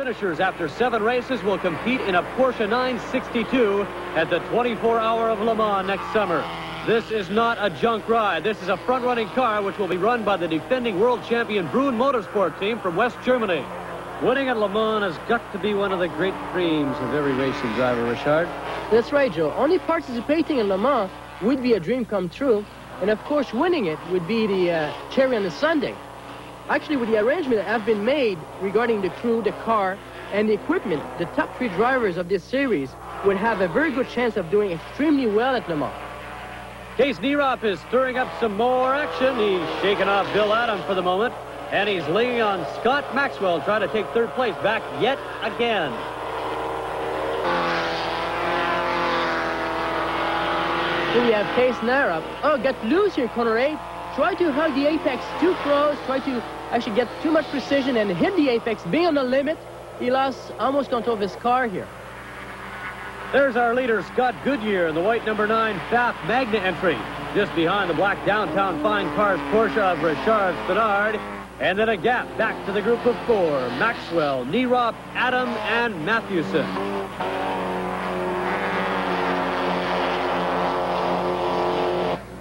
Finishers after 7 races will compete in a Porsche 962 at the 24-hour of Le Mans next summer. This is not a junk ride. This is a front-running car which will be run by the defending world champion Brun Motorsport team from West Germany. Winning at Le Mans has got to be one of the great dreams of every racing driver, Richard. That's right, Joe. Only participating in Le Mans would be a dream come true. And of course, winning it would be the cherry on the sundae. Actually, with the arrangement that have been made regarding the crew, the car, and the equipment, the top 3 drivers of this series would have a very good chance of doing extremely well at Le Mans. Case Nierop is stirring up some more action. He's shaking off Bill Adam for the moment, and he's leaning on Scott Maxwell, trying to take 3rd place back yet again. Here we have Case Nierop. Oh, got loose here, corner 8. Try to hug the apex too close, try to actually get too much precision and hit the apex, being on the limit. He lost almost control of his car here. There's our leader, Scott Goodyear, in the white number 9 Pfaff Magna entry, just behind the black downtown fine cars Porsche of Richard Spinard, and then a gap back to the group of 4, Maxwell, Nierop, Adam, and Matthewson.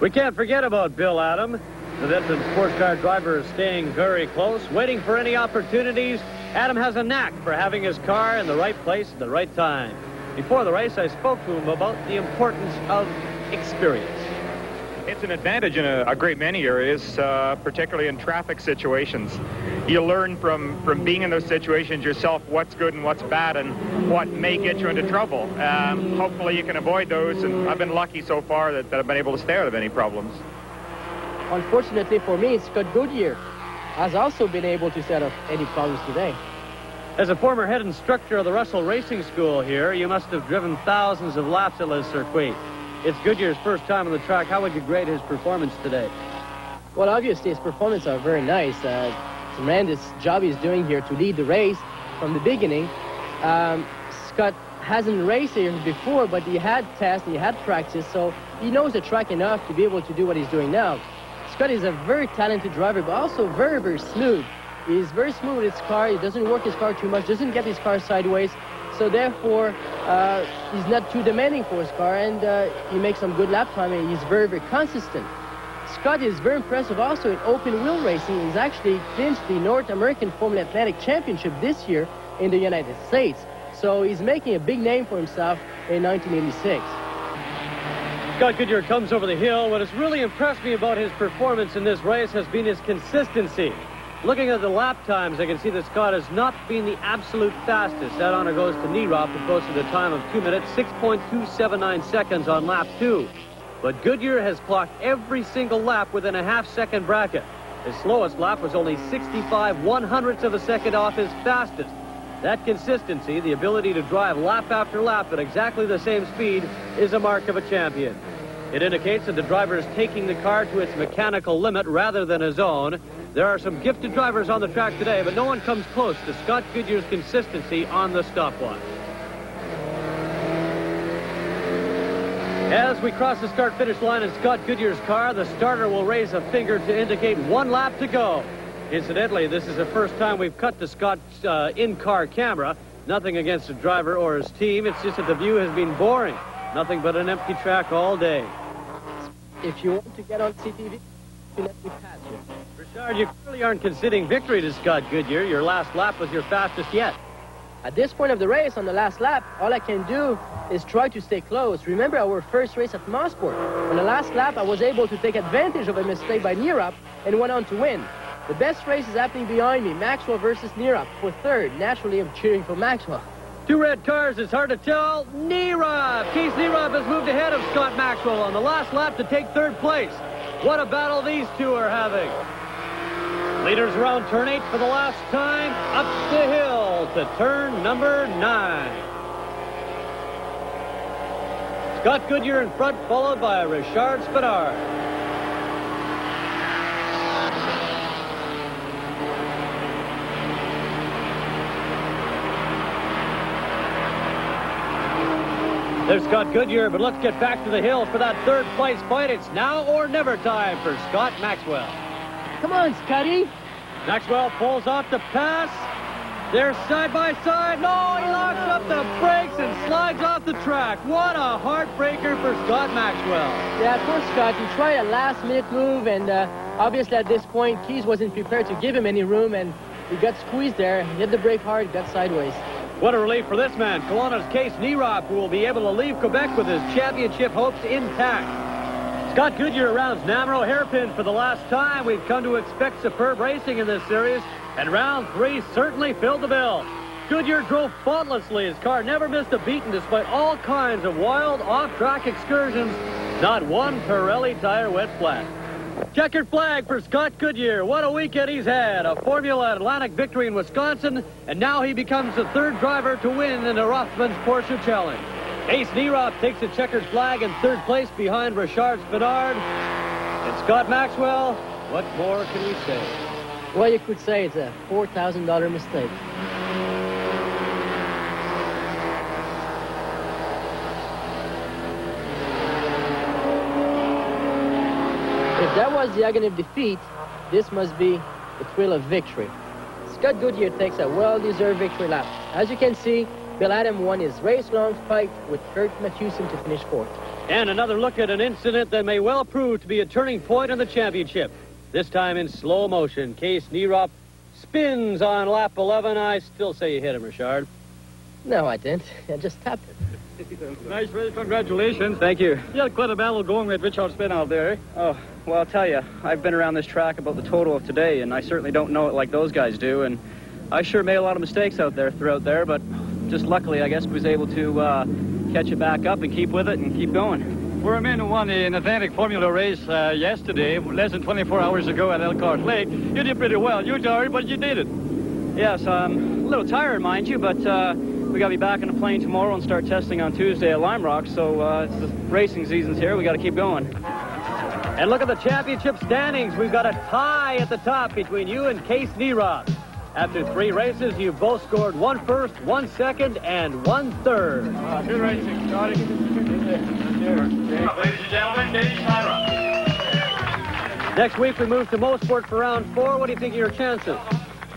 We can't forget about Bill Adam. The veteran sports car driver is staying very close, waiting for any opportunities. Adam has a knack for having his car in the right place at the right time. Before the race, I spoke to him about the importance of experience. It's an advantage in a great many areas, particularly in traffic situations. You learn from being in those situations yourself what's good and what's bad and what may get you into trouble. Hopefully you can avoid those, and I've been lucky so far that I've been able to stay out of any problems. Unfortunately for me, Scott Goodyear has also been able to stay out of any problems today. As a former head instructor of the Russell Racing School here, you must have driven thousands of laps at Le Circuit. It's Goodyear's first time on the track. How would you grade his performance today? Well, obviously, his performance are very nice. Tremendous job he's doing here to lead the race from the beginning. Scott hasn't raced here before, but he had tests, he had practice, so he knows the track enough to be able to do what he's doing now. Scott is a very talented driver, but also very, very smooth. He's very smooth with his car. He doesn't work his car too much, doesn't get his car sideways. So therefore, he's not too demanding for his car, and he makes some good lap time, and he's very, very consistent. Scott is very impressive also in open wheel racing. He's actually clinched the North American Formula Atlantic Championship this year in the United States. So he's making a big name for himself in 1986. Scott Goodyear comes over the hill. What has really impressed me about his performance in this race has been his consistency. Looking at the lap times, I can see that Scott has not been the absolute fastest. That honor goes to Nierop, who posted a time of 2 minutes, 6.279 seconds on lap 2. But Goodyear has clocked every single lap within a half-second bracket. His slowest lap was only 65/100ths of a second off his fastest. That consistency, the ability to drive lap after lap at exactly the same speed, is a mark of a champion. It indicates that the driver is taking the car to its mechanical limit rather than his own. There are some gifted drivers on the track today, but no one comes close to Scott Goodyear's consistency on the stopwatch. As we cross the start-finish line in Scott Goodyear's car, the starter will raise a finger to indicate 1 lap to go. Incidentally, this is the first time we've cut to Scott's in-car camera. Nothing against the driver or his team. It's just that the view has been boring. Nothing but an empty track all day. If you want to get on CTV, you let me pass you. Richard, you clearly aren't conceding victory to Scott Goodyear. Your last lap was your fastest yet. At this point of the race, on the last lap, all I can do is try to stay close. Remember our first race at Mosport. On the last lap, I was able to take advantage of a mistake by Nierop and went on to win. The best race is happening behind me, Maxwell versus Nierop for 3rd. Naturally, I'm cheering for Maxwell. 2 red cars, it's hard to tell. Nierop! Case Nierop has moved ahead of Scott Maxwell on the last lap to take 3rd place. What a battle these two are having. Leaders around turn 8 for the last time, up the hill to turn number 9. Scott Goodyear in front, followed by Richard Spinard. There's Scott Goodyear, but let's get back to the hill for that 3rd place fight. It's now or never time for Scott Maxwell. Come on, Scotty. Maxwell pulls off the pass. They're side by side. No, he locks up the brakes and slides off the track. What a heartbreaker for Scott Maxwell. Yeah, poor Scott. He tried a last-minute move, and obviously at this point, Keys wasn't prepared to give him any room, and he got squeezed there. He hit the brake hard, got sideways. What a relief for this man, Kelowna's Case Nierop, who will be able to leave Quebec with his championship hopes intact. Scott Goodyear rounds Namro hairpin for the last time. We've come to expect superb racing in this series, and round 3 certainly filled the bill. Goodyear drove faultlessly. His car never missed a beating despite all kinds of wild off-track excursions. Not one Pirelli tire went flat. Checkered flag for Scott Goodyear. What a weekend he's had. A Formula Atlantic victory in Wisconsin, and now he becomes the 3rd driver to win in the Rothmans Porsche Challenge. Case Nierop takes the checkered flag in 3rd place behind Richard Spinard. And Scott Maxwell, what more can we say? Well, you could say it's a $4,000 mistake. If that was the agony of defeat, this must be the thrill of victory. Scott Goodyear takes a well-deserved victory lap. As you can see, Bill Adam won his race-long fight with Kurt Matthewson to finish 4th. And another look at an incident that may well prove to be a turning point in the championship. This time in slow motion, Case Nierop spins on lap 11. I still say you hit him, Richard. No, I didn't. I just tapped it. Nice race, congratulations. Thank you. You had quite a battle going with Richard Spin out there, eh? Oh, well, I'll tell you, I've been around this track about the total of today, and I certainly don't know it like those guys do, and I sure made a lot of mistakes out there throughout there, but just luckily, I guess, was able to catch it back up and keep with it and keep going. For a man who won an Atlantic Formula race yesterday, less than 24 hours ago at Elkhart Lake, you did pretty well. You're tired, but you did it. Yes, I'm a little tired, mind you, but we got to be back on the plane tomorrow and start testing on Tuesday at Lime Rock, so it's the racing season's here. We got to keep going. And look at the championship standings. We've got a tie at the top between you and Case Nierop. After 3 races, you've both scored 1 first, 1 second, and 1 third. Good racing, Scotty. Ladies and gentlemen, Case Nierop. Next week, we move to Mosport for round 4. What do you think of your chances?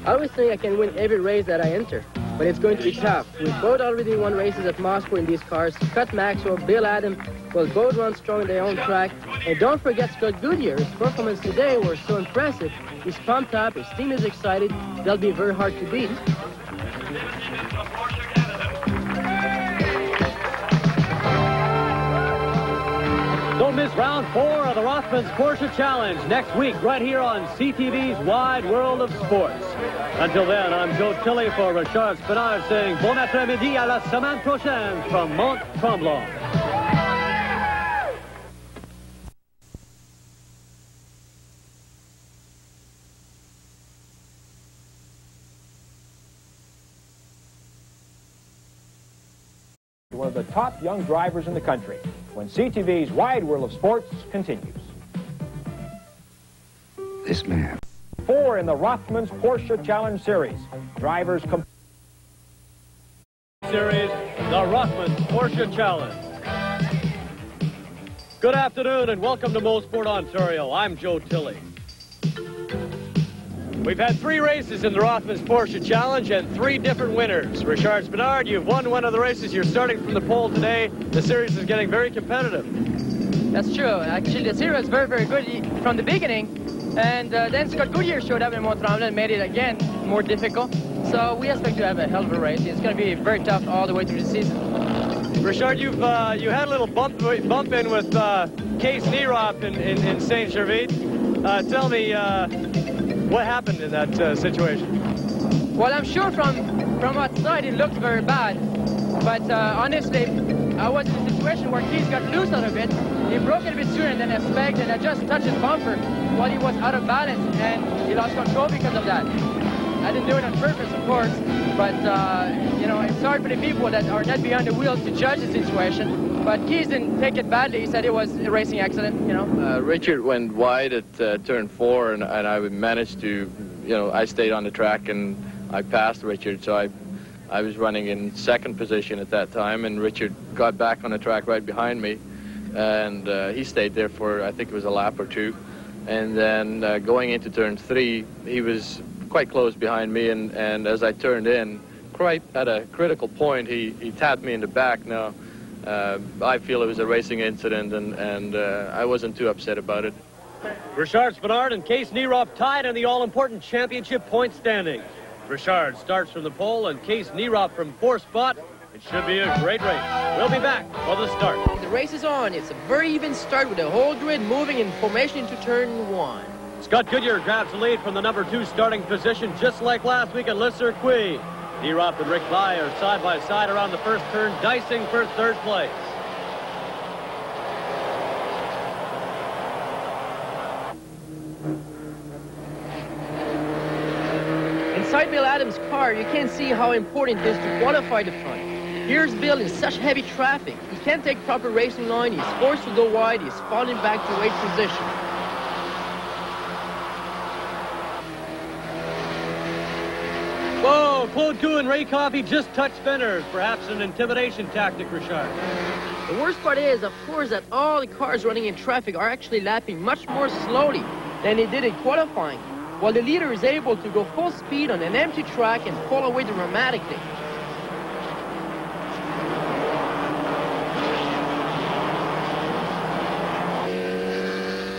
I always think I can win every race that I enter, but it's going to be tough. We've both already won races at Mosport in these cars. Scott Maxwell, Bill Adam will both run strong on their own track. And don't forget Scott Goodyear. His performance today was so impressive. He's pumped up, his team is excited. They'll be very hard to beat. Don't miss round 4 of the Rothmans Porsche Challenge next week right here on CTV's Wide World of Sports. Until then, I'm Joe Tilley for Richard Spinard saying bon après-midi à la semaine prochaine from Mont Tremblant. One of the top young drivers in the country when CTV's Wide World of Sports continues. This man. 4 in the Rothmans Porsche Challenge Series. Drivers Series, the Rothmans Porsche Challenge. Good afternoon and welcome to Mosport, Ontario. I'm Joe Tilley. We've had 3 races in the Rothmans Porsche Challenge and 3 different winners. Richard Spinard, you've won one of the races. You're starting from the pole today. The series is getting very competitive. That's true. Actually, the series was very, very good from the beginning. And then Scott Goodyear showed up in Mont Tremblant and made it again more difficult. So we expect to have a hell of a race. It's going to be very tough all the way through the season. Richard, you had a little bump in with Case Nierop in St. Gervais. Tell me, what happened in that situation? Well, I'm sure from outside it looked very bad. But honestly, I was in a situation where Keith got loose a little bit. He broke it a bit sooner than expected, and I just touched his bumper while he was out of balance, and he lost control because of that. I didn't do it on purpose, of course, but, you know, it's hard for the people that are not behind the wheels to judge the situation. But Keith didn't take it badly. He said it was a racing accident, you know. Richard went wide at turn 4, and I managed to, you know, I stayed on the track, and I passed Richard, so I was running in 2nd position at that time, and Richard got back on the track right behind me, and he stayed there for, I think it was a lap or 2. And then going into turn 3, he was quite close behind me, and as I turned in, right at a critical point, he tapped me in the back. Now, I feel it was a racing incident, and I wasn't too upset about it. Richard Spenard and Case Nierop tied in the all-important championship point standings. Richard starts from the pole and Case Nierop from 4th spot. It should be a great race. We'll be back for the start. The race is on. It's a very even start with the whole grid moving in formation into turn 1. Scott Goodyear grabs the lead from the number 2 starting position, just like last week at Le Circuit. Nierop and Rick Bye are side by side around the first turn, dicing for 3rd place. Inside Bill Adams' car, you can see how important it is to qualify the front. Here's Bill in such heavy traffic. He can't take proper racing line. He's forced to go wide. He's falling back to 8th position. Whoa, Claude Cou and Ray Coffey just touched spinners. Perhaps an intimidation tactic, Richard. The worst part is, of course, that all the cars running in traffic are actually lapping much more slowly than they did in qualifying, while the leader is able to go full speed on an empty track and fall away dramatically.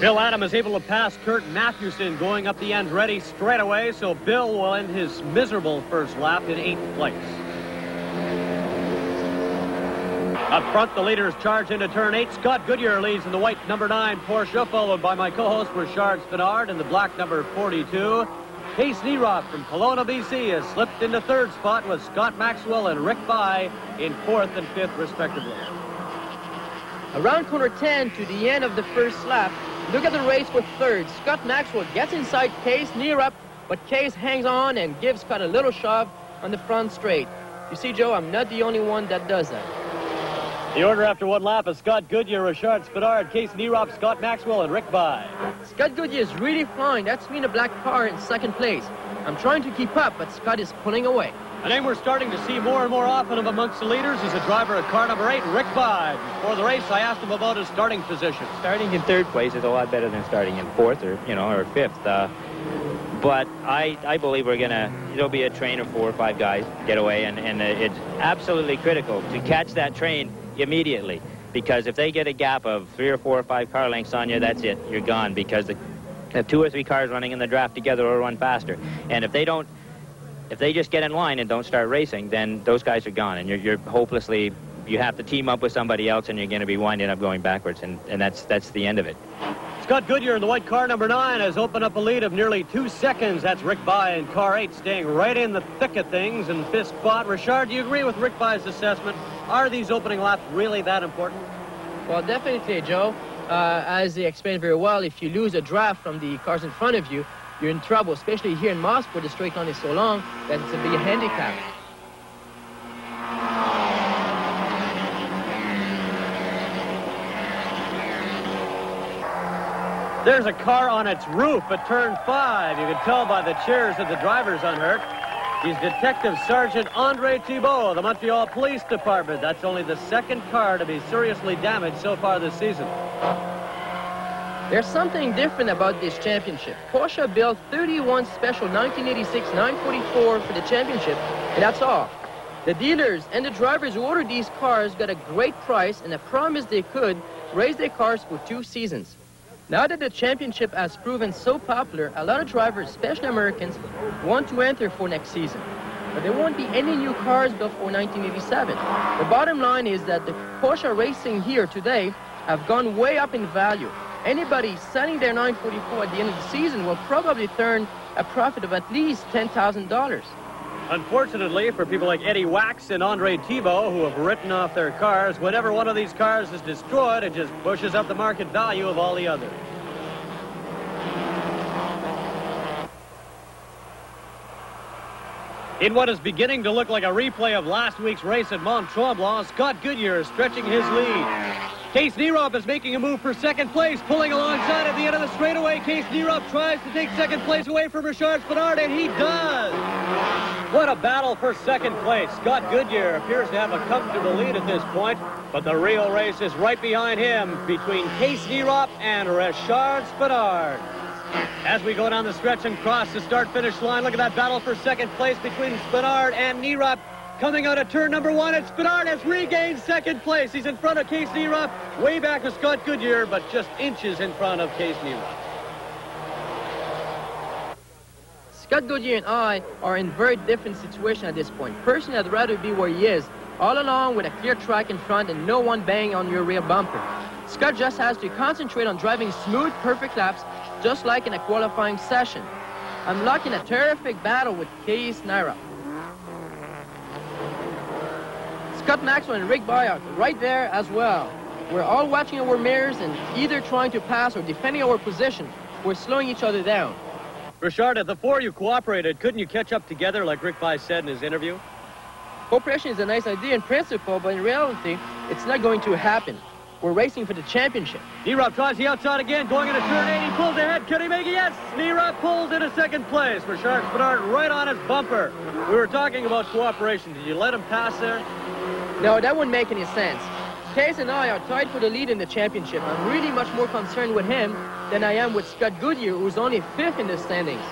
Bill Adam is able to pass Kurt Matthewson going up the Andretti straight away, so Bill will end his miserable first lap in 8th place. Up front, the leaders charge into turn 8. Scott Goodyear leads in the white number 9 Porsche, followed by my co-host Richard Spenard in the black number 42. Case Nierop from Kelowna, BC has slipped into 3rd spot with Scott Maxwell and Rick Bye in 4th and 5th, respectively. Around corner 10 to the end of the first lap, look at the race for 3rd. Scott Maxwell gets inside Case Nierop, but Case hangs on and gives Scott a little shove on the front straight. You see, Joe, I'm not the only one that does that. The order after 1 lap is Scott Goodyear, Richard Spenard, Case Nierop, Scott Maxwell, and Rick Bye. Scott Goodyear is really flying. That's me in a black car in 2nd place. I'm trying to keep up, but Scott is pulling away. A name we're starting to see more and more often amongst the leaders is a driver at car number 8, Rick Bye. Before the race, I asked him about his starting position. Starting in 3rd place is a lot better than starting in 4th or 5th. But I believe there'll be a train of 4 or 5 guys get away, and it's absolutely critical to catch that train immediately, because if they get a gap of 3 or 4 or 5 car lengths on you, that's it. You're gone, because the 2 or 3 cars running in the draft together will run faster. And if they just get in line and don't start racing, then those guys are gone, and you're hopelessly, you have to team up with somebody else, and you're going to be winding up going backwards, and that's the end of it. Scott Goodyear in the white car number 9 has opened up a lead of nearly 2 seconds. That's Rick Bye in car 8, staying right in the thick of things in 5th spot. Richard, do you agree with Rick Bye's assessment? Are these opening laps really that important? Well, definitely, Joe. As they explained very well, if you lose a draft from the cars in front of you, you're in trouble, especially here in Moscow, where the straight line is so long that it's a big handicap. There's a car on its roof at turn 5. You can tell by the cheers that the driver's unhurt. He's Detective Sergeant Andre Thibault of the Montreal Police Department. That's only the 2nd car to be seriously damaged so far this season. There's something different about this championship. Porsche built 31 special 1986 944 for the championship, and that's all. The dealers and the drivers who ordered these cars got a great price and a promise they could race their cars for 2 seasons. Now that the championship has proven so popular, a lot of drivers, especially Americans, want to enter for next season. But there won't be any new cars before 1987. The bottom line is that the Porsche racing here today have gone way up in value. Anybody selling their 944 at the end of the season will probably turn a profit of at least $10,000. Unfortunately, for people like Eddie Wax and Andre Thibault, who have written off their cars, whenever one of these cars is destroyed, it just pushes up the market value of all the others. In what is beginning to look like a replay of last week's race at Mont Tremblant, Scott Goodyear is stretching his lead. Case Nierop is making a move for 2nd place, pulling alongside at the end of the straightaway. Case Nierop tries to take 2nd place away from Richard Spenard, and he does. What a battle for 2nd place. Scott Goodyear appears to have a comfortable lead at this point, but the real race is right behind him between Case Nierop and Richard Spenard. As we go down the stretch and cross the start-finish line, look at that battle for second place between Spinard and Nierop. Coming out of turn number 1, and Spinard has regained second place. He's in front of Case Nierop, way back with Scott Goodyear, but just inches in front of Case Nierop. Scott Goodyear and I are in very different situation at this point. Personally, I'd rather be where he is, all along with a clear track in front and no one banging on your rear bumper. Scott just has to concentrate on driving smooth, perfect laps, just like in a qualifying session. I'm locked in a terrific battle with Case Nierop. Scott Maxwell and Rick Bye are right there as well. We're all watching our mirrors and either trying to pass or defending our position. We're slowing each other down. Richard, at the 4 you cooperated. Couldn't you catch up together like Rick Bye said in his interview? Cooperation is a nice idea in principle, but in reality, it's not going to happen. We're racing for the championship. Nierop tries the outside again, going into turn 8. He pulls ahead. Can he make it? Yes! Nierop pulls into second place. Richard Spinard right on his bumper. We were talking about cooperation. Did you let him pass there? No, that wouldn't make any sense. Case and I are tied for the lead in the championship. I'm really much more concerned with him than I am with Scott Goodyear, who's only 5th in the standings.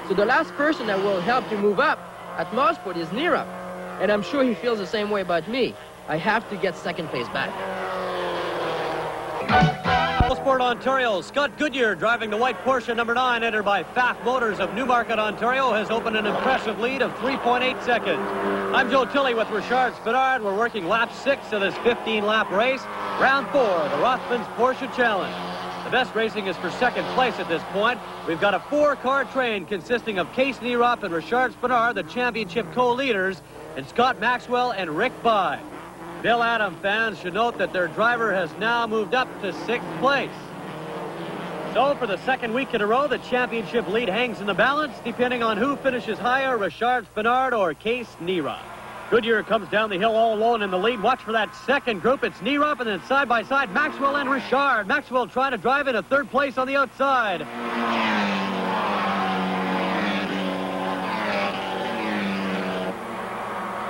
So the last person that will help to move up at Mosport is Nierop. And I'm sure he feels the same way about me. I have to get second place back. Mosport, Ontario. Scott Goodyear driving the white Porsche number 9, entered by Pfaff Motors of Newmarket, Ontario, has opened an impressive lead of 3.8 seconds. I'm Joe Tilley with Richard Spinard. We're working lap 6 of this 15-lap race. Round 4, the Rothmans Porsche Challenge. The best racing is for second place at this point. We've got a 4-car train consisting of Case Nierop and Richard Spinard, the championship co-leaders, and Scott Maxwell and Rick Bye. Bill Adam fans should note that their driver has now moved up to 6th place. So for the second week in a row, the championship lead hangs in the balance, depending on who finishes higher, Richard Spinard or Case Nierop. Goodyear comes down the hill all alone in the lead. Watch for that second group. It's Nierop, and then side by side, Maxwell and Richard. Maxwell trying to drive into 3rd place on the outside.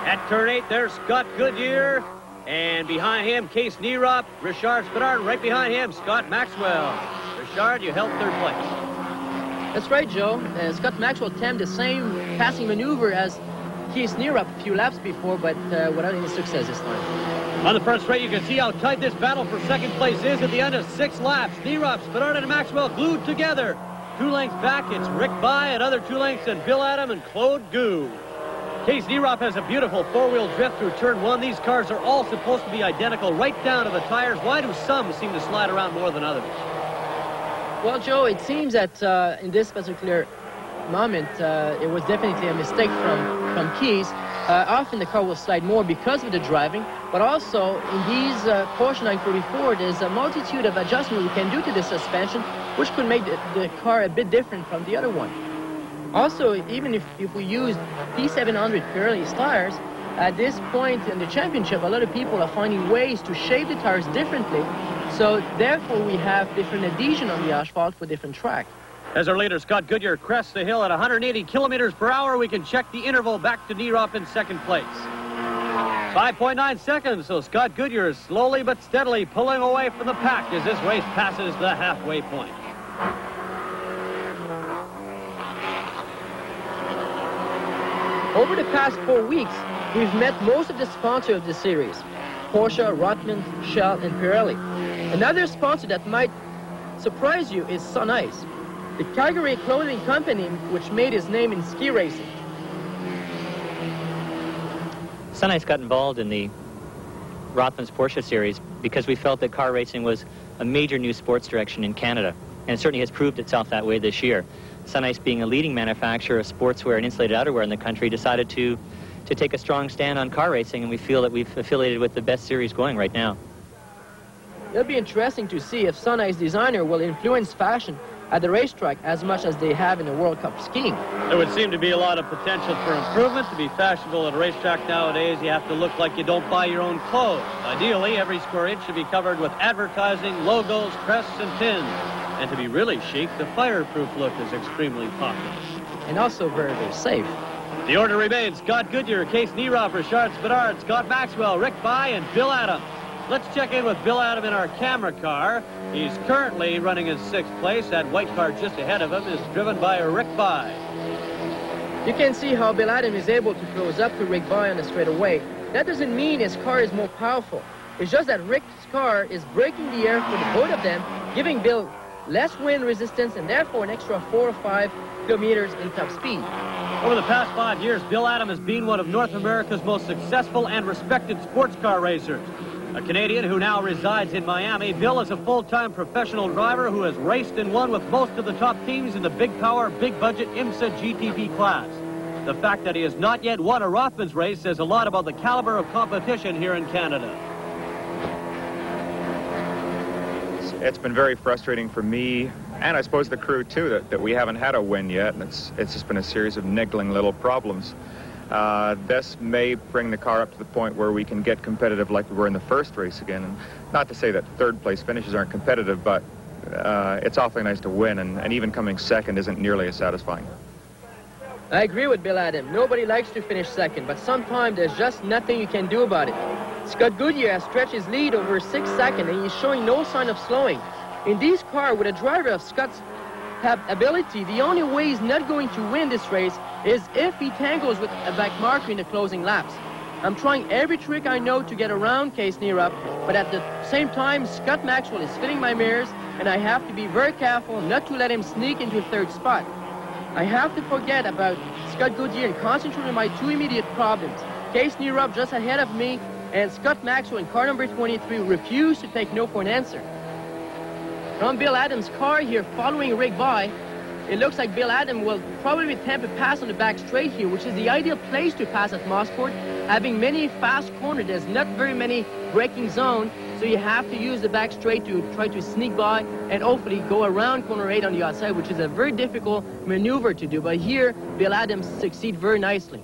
At turn 8, there's Scott Goodyear. And behind him, Case Nierop, Richard Spinard. Right behind him, Scott Maxwell. Richard, you held 3rd place. That's right, Joe. Scott Maxwell attempted the same passing maneuver as Case Nierop a few laps before, but without any success this time. On the front straight, you can see how tight this battle for second place is at the end of 6 laps. Nierop, Spinard, and Maxwell glued together. 2 lengths back, it's Rick Bye. Another 2 lengths, and Bill Adam and Claude Gou. Case Nierop has a beautiful 4-wheel drift through turn 1. These cars are all supposed to be identical right down to the tires. Why do some seem to slide around more than others? Well, Joe, it seems that in this particular moment, it was definitely a mistake from Case. Often the car will slide more because of the driving, but also in these Porsche 944, there's a multitude of adjustments we can do to the suspension, which could make the car a bit different from the other one. Also, even if we use P700 Pirelli tires, at this point in the championship, a lot of people are finding ways to shape the tires differently. So therefore, we have different adhesion on the asphalt for different track. As our leader, Scott Goodyear, crests the hill at 180 kilometers per hour, we can check the interval back to Nierop in 2nd place. 5.9 seconds, so Scott Goodyear is slowly but steadily pulling away from the pack as this race passes the halfway point. Over the past 4 weeks, we've met most of the sponsors of the series: Porsche, Rothmans, Shell, and Pirelli. Another sponsor that might surprise you is Sun Ice, the Calgary clothing company which made its name in ski racing. Sun Ice got involved in the Rothmans Porsche series because we felt that car racing was a major new sports direction in Canada, and it certainly has proved itself that way this year. Sun Ice, being a leading manufacturer of sportswear and insulated outerwear in the country, decided to take a strong stand on car racing, and we feel that we've affiliated with the best series going right now. It'll be interesting to see if Sun Ice designer will influence fashion at the racetrack as much as they have in the World Cup skiing. There would seem to be a lot of potential for improvement. To be fashionable at a racetrack nowadays, you have to look like you don't buy your own clothes. Ideally, every square inch should be covered with advertising, logos, crests, and pins. And to be really chic, the fireproof look is extremely popular. And also very, very safe. The order remains: Scott Goodyear, Case Nierop, Richard Spinard, Scott Maxwell, Rick Bye, and Bill Adam. Let's check in with Bill Adam in our camera car. He's currently running in 6th place. That white car just ahead of him is driven by Rick By. You can see how Bill Adam is able to close up to Rick By on the straightaway. That doesn't mean his car is more powerful. It's just that Rick's car is breaking the air for the both of them, giving Bill less wind resistance and therefore an extra 4 or 5 kilometers in top speed. Over the past 5 years, Bill Adam has been one of North America's most successful and respected sports car racers. A Canadian who now resides in Miami, Bill is a full-time professional driver who has raced and won with most of the top teams in the big power, big budget IMSA GTP class. The fact that he has not yet won a Rothmans race says a lot about the caliber of competition here in Canada. It's been very frustrating for me, and I suppose the crew too, that we haven't had a win yet, and it's just been a series of niggling little problems. This may bring the car up to the point where we can get competitive like we were in the first race again. And not to say that third place finishes aren't competitive, but it's awfully nice to win, and even coming second isn't nearly as satisfying. I agree with Bill Adam. Nobody likes to finish second, but sometimes there's just nothing you can do about it. Scott Goodyear has stretched his lead over 6 seconds, and he's showing no sign of slowing. In this car, with a driver of Scott's ability, the only way he's not going to win this race is if he tangles with a back marker in the closing laps. I'm trying every trick I know to get around Case Neerup, but at the same time, Scott Maxwell is fitting my mirrors, and I have to be very careful not to let him sneak into third spot. I have to forget about Scott Goodyear and concentrate on my 2 immediate problems. Case Neerup just ahead of me, and Scott Maxwell in car number 23 refused to take no for an answer. From Bill Adams' car here following Rick By, it looks like Bill Adam will probably attempt a pass on the back straight here, which is the ideal place to pass at Mosport. Having many fast corners, there's not very many braking zones, so you have to use the back straight to try to sneak by and hopefully go around corner 8 on the outside, which is a very difficult maneuver to do. But here, Bill Adams succeeds very nicely.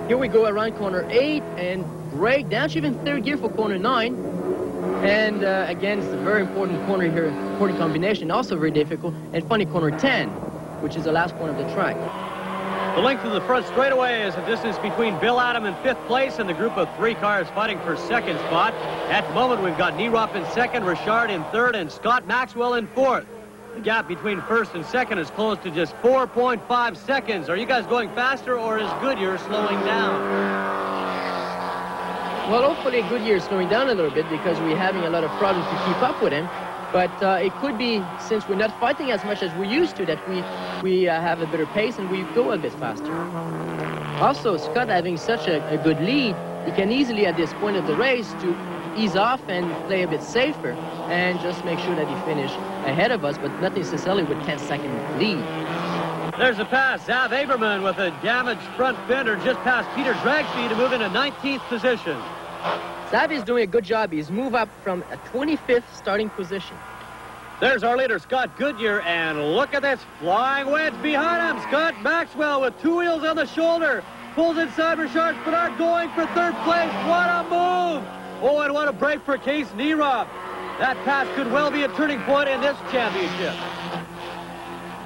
Here we go around corner 8 and brake down to even third gear for corner 9. And again, it's a very important corner here, important combination, also very difficult. And funny, corner 10, which is the last point of the track. The length of the front straightaway is a distance between Bill Adam in 5th place and the group of 3 cars fighting for 2nd spot. At the moment, we've got Neerup in 2nd, Richard in 3rd, and Scott Maxwell in 4th. The gap between 1st and 2nd is close to just 4.5 seconds. Are you guys going faster, or is Goodyear slowing down? Well, hopefully Goodyear is slowing down a little bit because we're having a lot of problems to keep up with him. But it could be, since we're not fighting as much as we used to, that we have a better pace and we go a bit faster. Also, Scott having such a good lead, he can easily at this point of the race to ease off and play a bit safer and just make sure that he finish ahead of us, but not necessarily with 10-second lead. There's a pass. Zav Aberman with a damaged front fender just past Peter Dragsby to move into 19th position. Zav is doing a good job. He's moved up from a 25th starting position. There's our leader, Scott Goodyear, and look at this flying wedge behind him. Scott Maxwell with 2 wheels on the shoulder. Pulls inside Richard Spenard going for 3rd place. What a move! Oh, and what a break for Case Neerup. That pass could well be a turning point in this championship.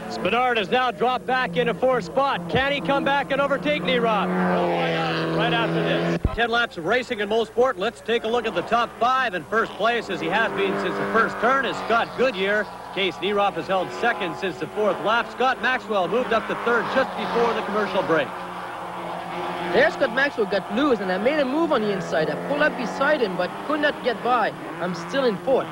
Spenard has now dropped back into 4th spot. Can he come back and overtake Neerup? Oh, why not? Right after this. 10 laps of racing in Mosport. Let's take a look at the top 5. In 1st place, as he has been since the first turn, is Scott Goodyear. Case Neerup has held 2nd since the 4th lap. Scott Maxwell moved up to 3rd just before the commercial break. There, Scott Maxwell got loose, and I made a move on the inside. I pulled up beside him, but could not get by. I'm still in 4th.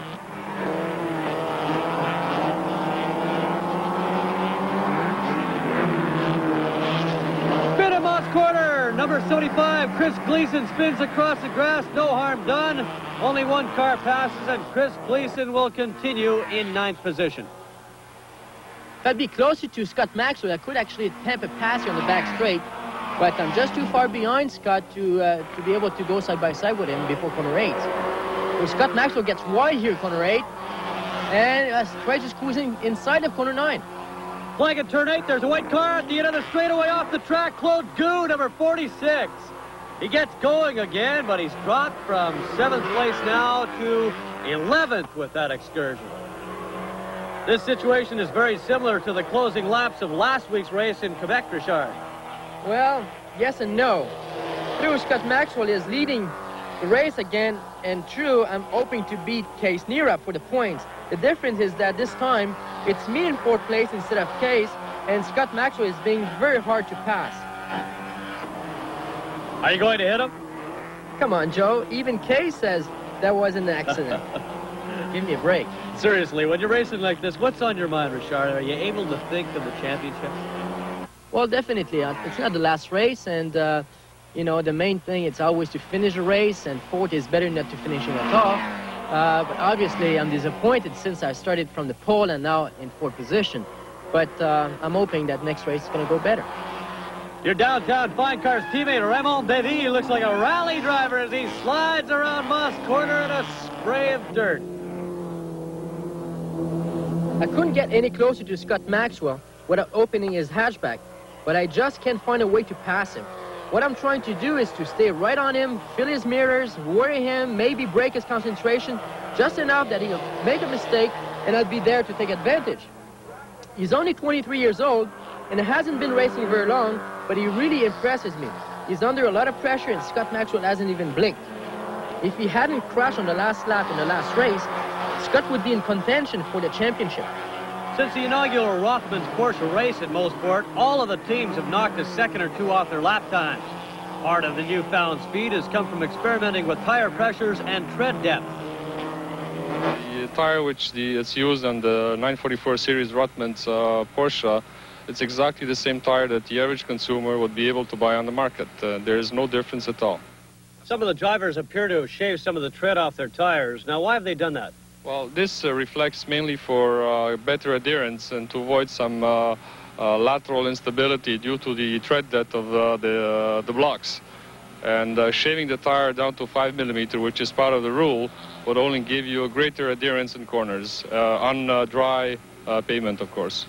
Corner, number 75, Chris Gleason spins across the grass, no harm done. Only 1 car passes, and Chris Gleason will continue in 9th position. If I'd be closer to Scott Maxwell, I could actually attempt a pass here on the back straight, but I'm just too far behind Scott to be able to go side by side with him before corner 8. So Scott Maxwell gets wide here, corner 8, and tries to squeeze inside of corner 9. Flag at turn 8, there's a white car at the end of the straightaway off the track. Claude Gou, number 46. He gets going again, but he's dropped from 7th place now to 11th with that excursion. This situation is very similar to the closing laps of last week's race in Quebec, Richard. Well, yes and no. Scott Maxwell is leading the race again, and true, I'm hoping to beat Case Neerop for the points. The difference is that this time, it's me in 4th place instead of Case, and Scott Maxwell is being very hard to pass. Are you going to hit him? Come on, Joe. Even Case says that was an accident. Give me a break. Seriously, when you're racing like this, what's on your mind, Richard? Are you able to think of the championship? Well, definitely. It's not the last race, and, you know, the main thing is always to finish a race, and 4th is better than not to finishing at all. But obviously, I'm disappointed since I started from the pole and now in 4th position. But I'm hoping that next race is going to go better. Your downtown Fine Cars teammate, Raymond Davy, looks like a rally driver as he slides around Moss Corner in a spray of dirt. I couldn't get any closer to Scott Maxwell without opening his hatchback, but I just can't find a way to pass him. What I'm trying to do is to stay right on him, fill his mirrors, worry him, maybe break his concentration, just enough that he'll make a mistake and I'll be there to take advantage. He's only 23 years old and hasn't been racing very long, but he really impresses me. He's under a lot of pressure and Scott Maxwell hasn't even blinked. If he hadn't crashed on the last lap in the last race, Scott would be in contention for the championship. Since the inaugural Rothmans Porsche race at Mosport, all of the teams have knocked a second or two off their lap times. Part of the newfound speed has come from experimenting with tire pressures and tread depth. The tire which is used on the 944 series Rothmans Porsche, it's exactly the same tire that the average consumer would be able to buy on the market. There is no difference at all. Some of the drivers appear to have shaved some of the tread off their tires. Now, why have they done that? Well, this reflects mainly for better adherence and to avoid some lateral instability due to the tread depth of the blocks. And shaving the tire down to 5 millimeter, which is part of the rule, would only give you a greater adherence in corners, on dry pavement, of course.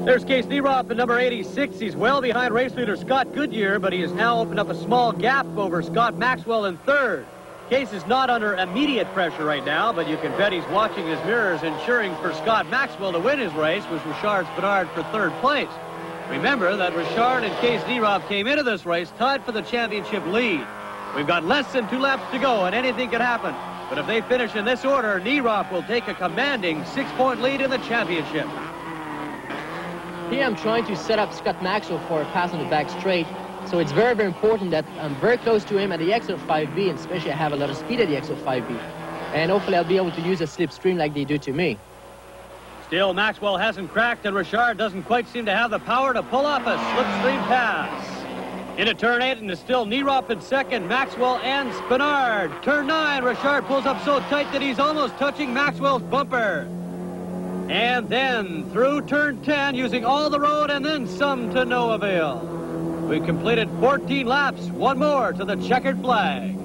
There's Case Neerop at number 86. He's well behind race leader Scott Goodyear, but he has now opened up a small gap over Scott Maxwell in 3rd. Case is not under immediate pressure right now, but you can bet he's watching his mirrors and cheering for Scott Maxwell to win his race, with Richard Spinard for 3rd place. Remember that Richard and Case Neerop came into this race tied for the championship lead. We've got less than 2 laps to go, and anything can happen. But if they finish in this order, Neerop will take a commanding 6-point lead in the championship. Here I'm trying to set up Scott Maxwell for a pass on the back straight, so it's very, very important that I'm very close to him at the exit of 5B, and especially I have a lot of speed at the exit of 5B. And hopefully I'll be able to use a slipstream like they do to me. Still, Maxwell hasn't cracked, and Richard doesn't quite seem to have the power to pull off a slipstream pass. Into turn 8, and it's still Neerop in 2nd, Maxwell and Spinard. Turn 9, Richard pulls up so tight that he's almost touching Maxwell's bumper. And then through turn 10, using all the road and then some to no avail. We've completed 14 laps, one more to the checkered flag.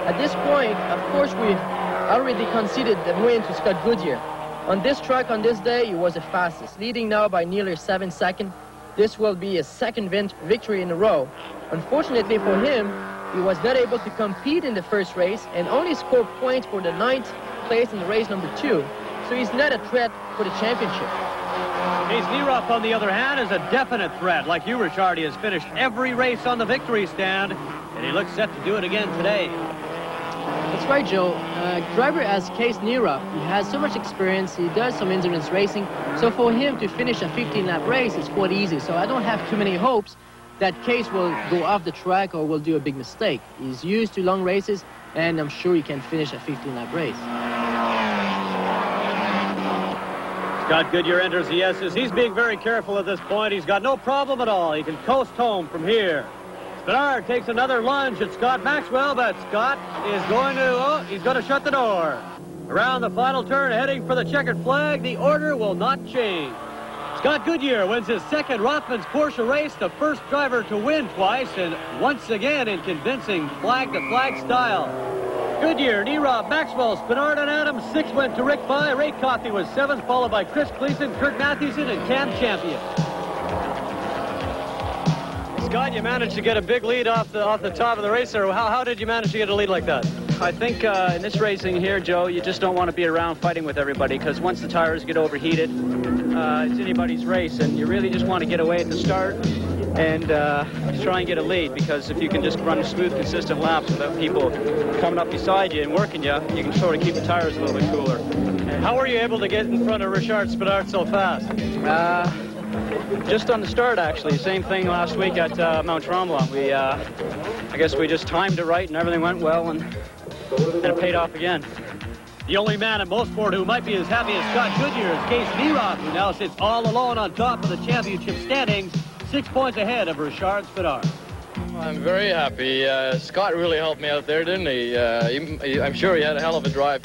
At this point, of course, we've already conceded the win to Scott Goodyear. On this track, on this day, he was the fastest, leading now by nearly 7 seconds. This will be his 2nd victory in a row. Unfortunately for him, he was not able to compete in the first race and only scored points for the 9th place in the race number 2, so he's not a threat for the championship. Case Neerop, on the other hand, is a definite threat. Like you, Richard, he has finished every race on the victory stand, and he looks set to do it again today. That's right, Joe. Driver as Case Neerop, he has so much experience, he does some endurance racing, so for him to finish a 15-lap race is quite easy, so I don't have too many hopes that Case will go off the track or will do a big mistake. He's used to long races, and I'm sure he can finish a 15-lap race. Scott Goodyear enters the S's. He's being very careful at this point. He's got no problem at all. He can coast home from here. Spinard takes another lunge at Scott Maxwell, but Scott is going to, he's going to shut the door. Around the final turn, heading for the checkered flag, the order will not change. Scott Goodyear wins his 2nd Rothmans Porsche race, the first driver to win twice, and once again in convincing flag-to-flag style. Goodyear, Neerop, Maxwell, Spinard, and Adams. 6 went to Rick Fye. Ray Coffey was 7th, followed by Chris Gleason, Kurt Matthewson, and Cam Champion. Scott, you managed to get a big lead off the top of the race there. How did you manage to get a lead like that? I think in this racing here, Joe, you just don't want to be around fighting with everybody, because once the tires get overheated, it's anybody's race, and you really just want to get away at the start and try and get a lead, because if you can just run smooth, consistent laps without people coming up beside you and working you, you can sort of keep the tires a little bit cooler. How were you able to get in front of Richard Spinard so fast? Just on the start, actually. Same thing last week at Mount Tremblant. We, I guess we just timed it right and everything went well, and then it paid off again. The only man at Mosport who might be as happy as Scott Goodyear is Case Neeroff, who now sits all alone on top of the championship standings, 6 points ahead of Richard Spinard. I'm very happy. Scott really helped me out there, didn't he? I'm sure he had a hell of a drive.